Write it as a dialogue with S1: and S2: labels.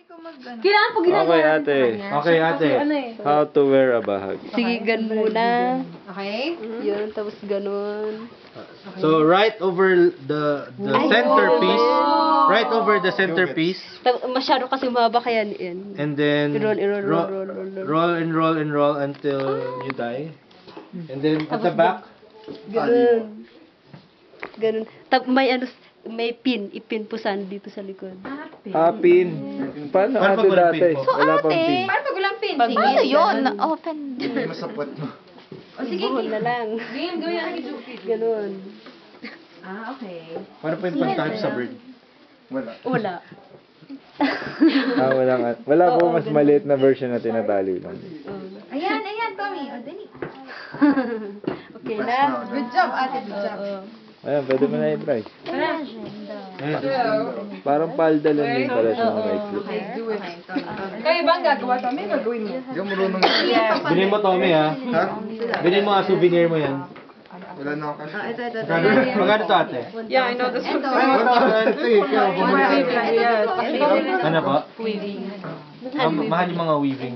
S1: Kailangan pag ginagawa
S2: Okay,
S1: natin
S2: ate.
S1: sa kanya.
S3: Okay, ate.
S1: Ano eh.
S2: How to wear a bahag.
S4: Sige, gan muna.
S1: Okay?
S4: Yun, tapos ganun.
S3: So, right over the centerpiece. Right over the centerpiece.
S4: Masyado kasi mahaba kaya yan.
S3: And then,
S4: Roll.
S3: roll and roll until you die. And then, at the back,
S4: Ganun. Ganun. May ano, may pin. Ipin po sana dito sa likod.
S2: Pin. Paano
S3: Paano
S2: ate
S3: pag walang
S2: dati?
S3: pin po?
S2: Wala pang pin.
S1: Paano pag walang pin?
S5: Ano yun? Open.
S6: Masapot mo.
S1: O sige,
S4: Buhol na lang.
S1: game, gawin natin Jupit.
S4: Ganun.
S1: Ah, okay.
S3: paano po yung pag-type sa bird?
S6: Wala.
S4: Wala.
S2: Wala po mas maliit na version na tinatali lang.
S1: Ayan, Tommy. O, dali.
S4: Okay na?
S1: Good job, ate. Good job.
S2: Ayan, pwede mo na i-try.
S3: Ayan.
S2: Parang palda lang din pala siya na right click.
S1: Okay, do it. Kayo ba ang gagawa, Tommy? Gagawin mo.
S6: Hindi ko marunong.
S3: Bilhin mo, Tommy, ha?
S6: Ha?
S3: Bilhin mo, souvenir mo yan.
S6: Wala na ako cash.
S1: Ito.
S3: Magkano to, ate?
S1: Yeah, I know this one.
S6: Ito eh. Ikaw, bumili.
S3: Ano po? Weaving. Mahal yung mga weaving.